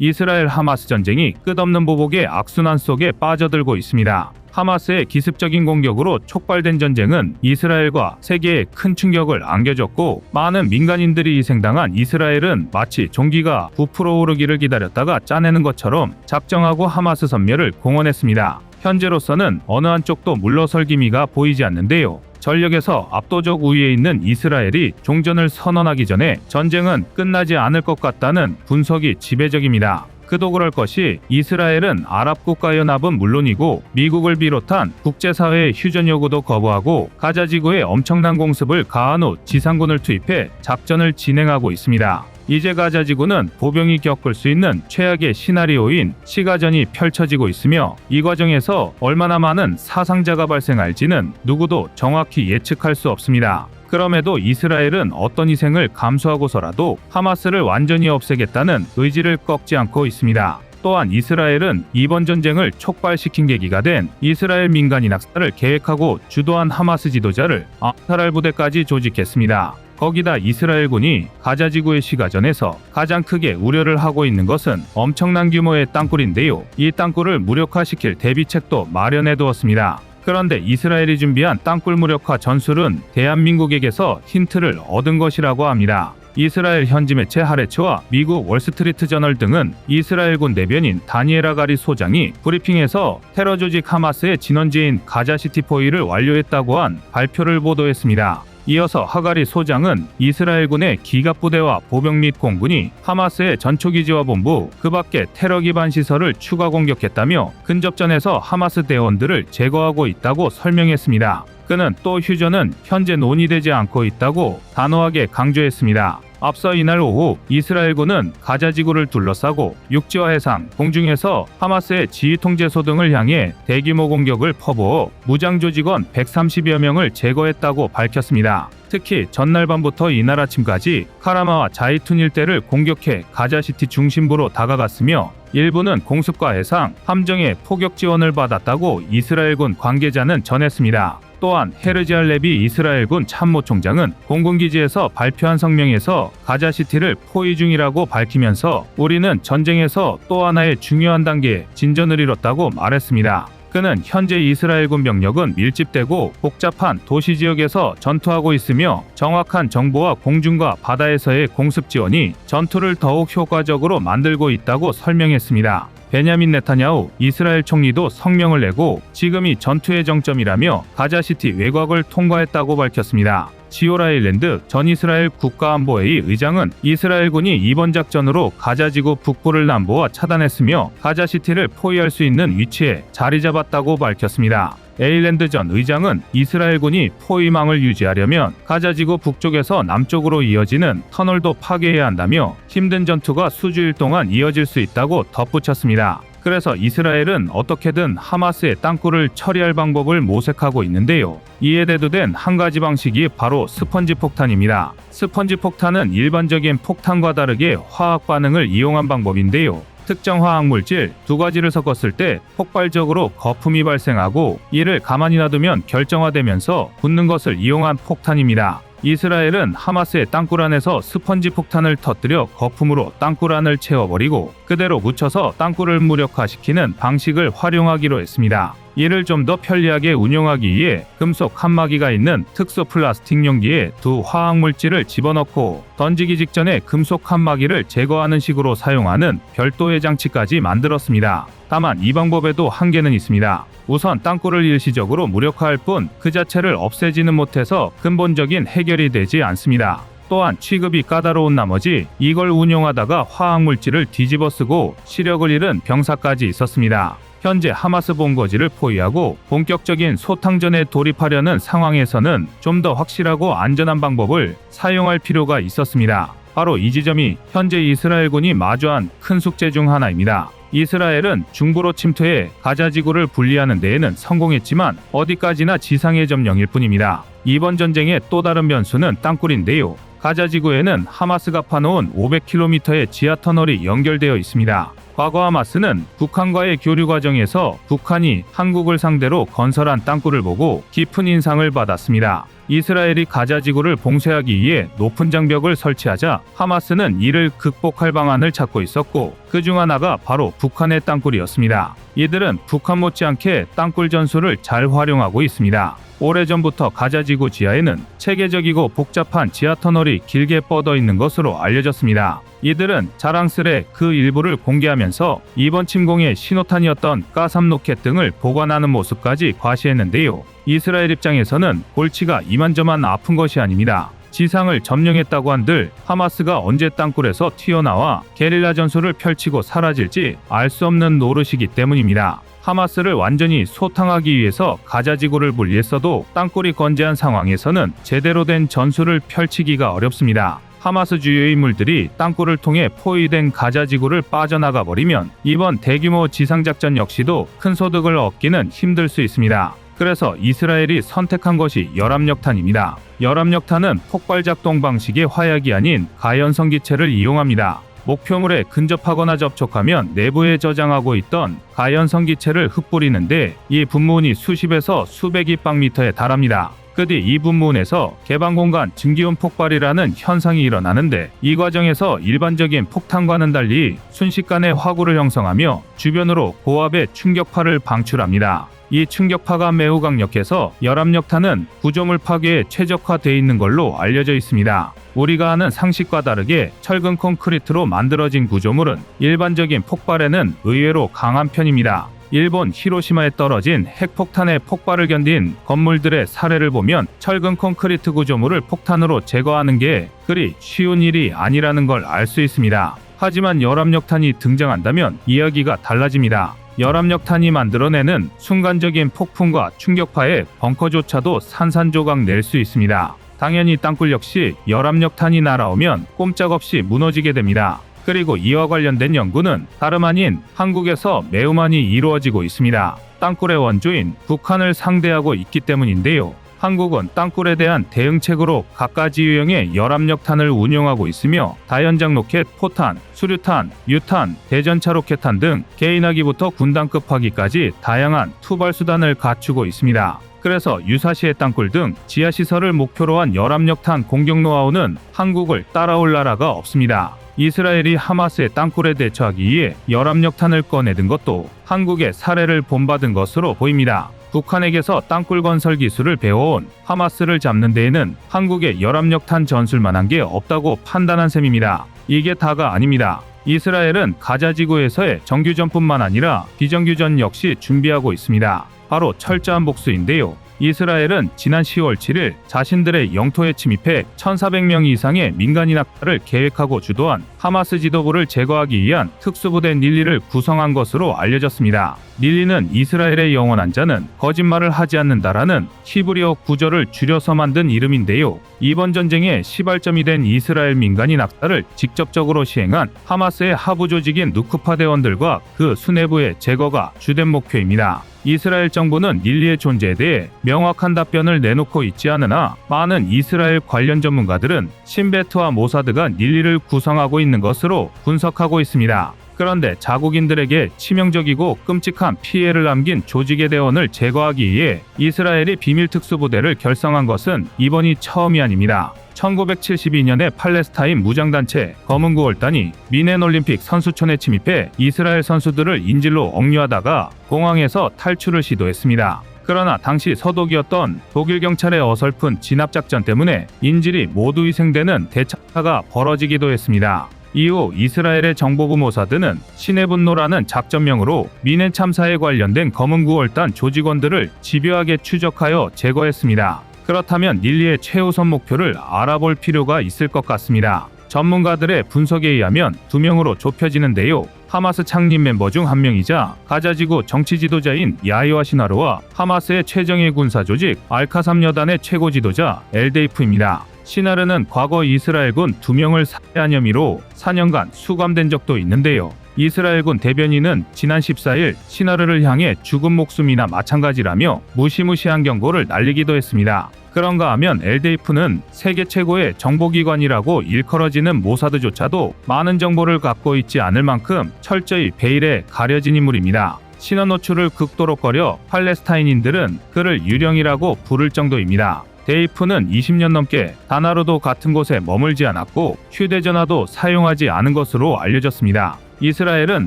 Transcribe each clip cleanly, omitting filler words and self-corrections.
이스라엘 하마스 전쟁이 끝없는 보복의 악순환 속에 빠져들고 있습니다. 하마스의 기습적인 공격으로 촉발된 전쟁은 이스라엘과 세계에 큰 충격을 안겨줬고, 많은 민간인들이 희생당한 이스라엘은 마치 종기가 부풀어 오르기를 기다렸다가 짜내는 것처럼 작정하고 하마스 섬멸을 공언했습니다. 현재로서는 어느 한쪽도 물러설 기미가 보이지 않는데요. 전력에서 압도적 우위에 있는 이스라엘이 종전을 선언하기 전에 전쟁은 끝나지 않을 것 같다는 분석이 지배적입니다. 그도 그럴 것이 이스라엘은 아랍 국가연합은 물론이고 미국을 비롯한 국제사회의 휴전 요구도 거부하고 가자 지구에 엄청난 공습을 가한 후 지상군을 투입해 작전을 진행하고 있습니다. 이제 가자 지구는 보병이 겪을 수 있는 최악의 시나리오인 시가전이 펼쳐지고 있으며, 이 과정에서 얼마나 많은 사상자가 발생할지는 누구도 정확히 예측할 수 없습니다. 그럼에도 이스라엘은 어떤 희생을 감수하고서라도 하마스를 완전히 없애겠다는 의지를 꺾지 않고 있습니다. 또한 이스라엘은 이번 전쟁을 촉발시킨 계기가 된 이스라엘 민간인 학살을 계획하고 주도한 하마스 지도자를 암살할 부대까지 조직했습니다. 거기다 이스라엘군이 가자 지구의 시가전에서 가장 크게 우려를 하고 있는 것은 엄청난 규모의 땅굴인데요. 이 땅굴을 무력화시킬 대비책도 마련해 두었습니다. 그런데 이스라엘이 준비한 땅굴 무력화 전술은 대한민국에게서 힌트를 얻은 것이라고 합니다. 이스라엘 현지 매체 하레츠와 미국 월스트리트 저널 등은 이스라엘군 대변인 다니엘 하가리 소장이 브리핑에서 테러 조직 하마스의 진원지인 가자시티 포위를 완료했다고 한 발표를 보도했습니다. 이어서 하가리 소장은 이스라엘군의 기갑부대와 보병 및 공군이 하마스의 전초기지와 본부, 그 밖에 테러 기반 시설을 추가 공격했다며 근접전에서 하마스 대원들을 제거하고 있다고 설명했습니다. 그는 또 휴전은 현재 논의되지 않고 있다고 단호하게 강조했습니다. 앞서 이날 오후 이스라엘군은 가자 지구를 둘러싸고 육지와 해상, 공중에서 하마스의 지휘통제소 등을 향해 대규모 공격을 퍼부어 무장 조직원 130여 명을 제거했다고 밝혔습니다. 특히 전날 밤부터 이날 아침까지 카라마와 자이툰 일대를 공격해 가자시티 중심부로 다가갔으며, 일부는 공습과 해상, 함정의 포격 지원을 받았다고 이스라엘군 관계자는 전했습니다. 또한 헤르지 알레비 이스라엘군 참모총장은 공군기지에서 발표한 성명에서 가자시티를 포위 중이라고 밝히면서 우리는 전쟁에서 또 하나의 중요한 단계에 진전을 이뤘다고 말했습니다. 그는 현재 이스라엘군 병력은 밀집되고 복잡한 도시 지역에서 전투하고 있으며, 정확한 정보와 공중과 바다에서의 공습 지원이 전투를 더욱 효과적으로 만들고 있다고 설명했습니다. 베냐민 네타냐후 이스라엘 총리도 성명을 내고 지금이 전투의 정점이라며 가자시티 외곽을 통과했다고 밝혔습니다. 지오라 아일랜드 전 이스라엘 국가안보회의 의장은 이스라엘군이 이번 작전으로 가자지구 북부를 남부와 차단했으며 가자시티를 포위할 수 있는 위치에 자리 잡았다고 밝혔습니다. 에일랜드 전 의장은 이스라엘군이 포위망을 유지하려면 가자지구 북쪽에서 남쪽으로 이어지는 터널도 파괴해야 한다며 힘든 전투가 수주일 동안 이어질 수 있다고 덧붙였습니다. 그래서 이스라엘은 어떻게든 하마스의 땅굴을 처리할 방법을 모색하고 있는데요. 이에 대두된 한 가지 방식이 바로 스펀지 폭탄입니다. 스펀지 폭탄은 일반적인 폭탄과 다르게 화학 반응을 이용한 방법인데요. 특정 화학물질 두 가지를 섞었을 때 폭발적으로 거품이 발생하고, 이를 가만히 놔두면 결정화되면서 붙는 것을 이용한 폭탄입니다. 이스라엘은 하마스의 땅굴 안에서 스펀지 폭탄을 터뜨려 거품으로 땅굴 안을 채워버리고 그대로 묻혀서 땅굴을 무력화시키는 방식을 활용하기로 했습니다. 이를 좀 더 편리하게 운용하기 위해 금속 칸막이가 있는 특수 플라스틱 용기에 두 화학물질을 집어넣고 던지기 직전에 금속 칸막이를 제거하는 식으로 사용하는 별도의 장치까지 만들었습니다. 다만 이 방법에도 한계는 있습니다. 우선 땅굴을 일시적으로 무력화할 뿐 그 자체를 없애지는 못해서 근본적인 해결이 되지 않습니다. 또한 취급이 까다로운 나머지 이걸 운용하다가 화학물질을 뒤집어쓰고 시력을 잃은 병사까지 있었습니다. 현재 하마스 본거지를 포위하고 본격적인 소탕전에 돌입하려는 상황에서는 좀 더 확실하고 안전한 방법을 사용할 필요가 있었습니다. 바로 이 지점이 현재 이스라엘군이 마주한 큰 숙제 중 하나입니다. 이스라엘은 중부로 침투해 가자 지구를 분리하는 데에는 성공했지만 어디까지나 지상의 점령일 뿐입니다. 이번 전쟁의 또 다른 변수는 땅굴인데요. 가자 지구에는 하마스가 파놓은 500km의 지하 터널이 연결되어 있습니다. 과거 하마스는 북한과의 교류 과정에서 북한이 한국을 상대로 건설한 땅굴을 보고 깊은 인상을 받았습니다. 이스라엘이 가자 지구를 봉쇄하기 위해 높은 장벽을 설치하자 하마스는 이를 극복할 방안을 찾고 있었고, 그중 하나가 바로 북한의 땅굴이었습니다. 이들은 북한 못지않게 땅굴 전술을 잘 활용하고 있습니다. 오래전부터 가자지구 지하에는 체계적이고 복잡한 지하터널이 길게 뻗어 있는 것으로 알려졌습니다. 이들은 자랑스레 그 일부를 공개하면서 이번 침공의 신호탄이었던 가삼 로켓 등을 보관하는 모습까지 과시했는데요. 이스라엘 입장에서는 골치가 이만저만 아픈 것이 아닙니다. 지상을 점령했다고 한들 하마스가 언제 땅굴에서 튀어나와 게릴라 전술을 펼치고 사라질지 알 수 없는 노릇이기 때문입니다. 하마스를 완전히 소탕하기 위해서 가자지구를 분리했어도 땅굴이 건재한 상황에서는 제대로 된 전술을 펼치기가 어렵습니다. 하마스 주요 인물들이 땅굴을 통해 포위된 가자지구를 빠져나가 버리면 이번 대규모 지상작전 역시도 큰 소득을 얻기는 힘들 수 있습니다. 그래서 이스라엘이 선택한 것이 열압력탄입니다. 열압력탄은 폭발 작동 방식의 화약이 아닌 가연성 기체를 이용합니다. 목표물에 근접하거나 접촉하면 내부에 저장하고 있던 가연성 기체를 흩뿌리는데 이 분무원이 수십에서 수백이 박미터에 달합니다. 끝이 이 분무원에서 개방 공간 증기온 폭발이라는 현상이 일어나는데, 이 과정에서 일반적인 폭탄과는 달리 순식간에 화구를 형성하며 주변으로 고압의 충격파를 방출합니다. 이 충격파가 매우 강력해서 열압력탄은 구조물 파괴에 최적화되어 있는 걸로 알려져 있습니다. 우리가 아는 상식과 다르게 철근 콘크리트로 만들어진 구조물은 일반적인 폭발에는 의외로 강한 편입니다. 일본 히로시마에 떨어진 핵폭탄의 폭발을 견딘 건물들의 사례를 보면 철근 콘크리트 구조물을 폭탄으로 제거하는 게 그리 쉬운 일이 아니라는 걸 알 수 있습니다. 하지만 열압력탄이 등장한다면 이야기가 달라집니다. 열압력탄이 만들어내는 순간적인 폭풍과 충격파에 벙커조차도 산산조각 낼 수 있습니다. 당연히 땅굴 역시 열압력탄이 날아오면 꼼짝없이 무너지게 됩니다. 그리고 이와 관련된 연구는 다름 아닌 한국에서 매우 많이 이루어지고 있습니다. 땅굴의 원조인 북한을 상대하고 있기 때문인데요. 한국은 땅굴에 대한 대응책으로 각가지 유형의 열압력탄을 운용하고 있으며 다연장 로켓, 포탄, 수류탄, 유탄, 대전차 로켓탄 등 개인화기부터 군단급 화기까지 다양한 투발 수단을 갖추고 있습니다. 그래서 유사시의 땅굴 등 지하시설을 목표로 한 열압력탄 공격 노하우는 한국을 따라올 나라가 없습니다. 이스라엘이 하마스의 땅굴에 대처하기 위해 열압력탄을 꺼내든 것도 한국의 사례를 본받은 것으로 보입니다. 북한에게서 땅굴 건설 기술을 배워온 하마스를 잡는 데에는 한국의 열압력탄 전술만한 게 없다고 판단한 셈입니다. 이게 다가 아닙니다. 이스라엘은 가자지구에서의 정규전뿐만 아니라 비정규전 역시 준비하고 있습니다. 바로 철저한 복수인데요. 이스라엘은 지난 10월 7일 자신들의 영토에 침입해 1,400명 이상의 민간인 학살을 계획하고 주도한 하마스 지도부를 제거하기 위한 특수부대 닐리를 구성한 것으로 알려졌습니다. 닐리는 이스라엘의 영원한 자는 거짓말을 하지 않는다라는 히브리어 구절을 줄여서 만든 이름인데요. 이번 전쟁의 시발점이 된 이스라엘 민간인 학살을 직접적으로 시행한 하마스의 하부 조직인 누크파 대원들과 그 수뇌부의 제거가 주된 목표입니다. 이스라엘 정부는 닐리의 존재에 대해 명확한 답변을 내놓고 있지 않으나 많은 이스라엘 관련 전문가들은 신베트와 모사드가 닐리를 구성하고 있는 것으로 분석하고 있습니다. 그런데 자국인들에게 치명적이고 끔찍한 피해를 남긴 조직의 대원을 제거하기 위해 이스라엘이 비밀특수부대를 결성한 것은 이번이 처음이 아닙니다. 1972년에 팔레스타인 무장단체 검은 9월단이 미넨 올림픽 선수촌에 침입해 이스라엘 선수들을 인질로 억류하다가 공항에서 탈출을 시도했습니다. 그러나 당시 서독이었던 독일 경찰의 어설픈 진압작전 때문에 인질이 모두 희생되는 대참사가 벌어지기도 했습니다. 이후 이스라엘의 정보부 모사드는 신의 분노라는 작전명으로 미넨 참사에 관련된 검은 9월단 조직원들을 집요하게 추적하여 제거했습니다. 그렇다면 닐리의 최우선 목표를 알아볼 필요가 있을 것 같습니다. 전문가들의 분석에 의하면 2명으로 좁혀지는데요. 하마스 창립 멤버 중 한 명이자 가자지구 정치 지도자인 야히와 시나르와 하마스의 최정예 군사 조직 알카삼 여단의 최고 지도자 엘데이프입니다. 시나르는 과거 이스라엘군 2명을 살해한 혐의로 4년간 수감된 적도 있는데요. 이스라엘군 대변인은 지난 14일 시나르를 향해 죽은 목숨이나 마찬가지라며 무시무시한 경고를 날리기도 했습니다. 그런가 하면 엘데이프는 세계 최고의 정보기관이라고 일컬어지는 모사드조차도 많은 정보를 갖고 있지 않을 만큼 철저히 베일에 가려진 인물입니다. 신원 노출을 극도로 꺼려 팔레스타인인들은 그를 유령이라고 부를 정도입니다. 데이프는 20년 넘게 단 하루도 같은 곳에 머물지 않았고 휴대전화도 사용하지 않은 것으로 알려졌습니다. 이스라엘은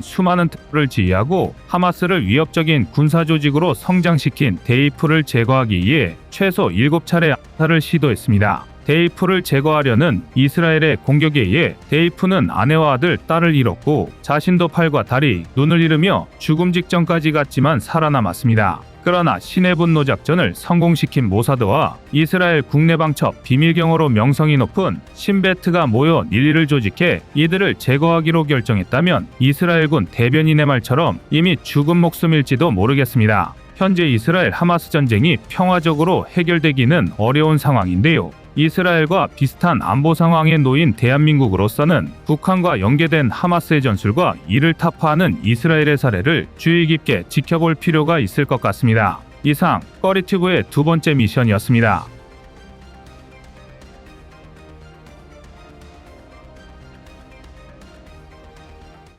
수많은 테러를 지휘하고 하마스를 위협적인 군사조직으로 성장시킨 데이프를 제거하기 위해 최소 7차례 암살을 시도했습니다. 데이프를 제거하려는 이스라엘의 공격에 의해 데이프는 아내와 아들, 딸을 잃었고 자신도 팔과 다리, 눈을 잃으며 죽음 직전까지 갔지만 살아남았습니다. 그러나 신의 분노 작전을 성공시킨 모사드와 이스라엘 국내 방첩 비밀경호로 명성이 높은 신베트가 모여 닐리를 조직해 이들을 제거하기로 결정했다면 이스라엘군 대변인의 말처럼 이미 죽은 목숨일지도 모르겠습니다. 현재 이스라엘 하마스 전쟁이 평화적으로 해결되기는 어려운 상황인데요. 이스라엘과 비슷한 안보 상황에 놓인 대한민국으로서는 북한과 연계된 하마스의 전술과 이를 타파하는 이스라엘의 사례를 주의 깊게 지켜볼 필요가 있을 것 같습니다. 이상 꺼리튜브의 두 번째 미션이었습니다.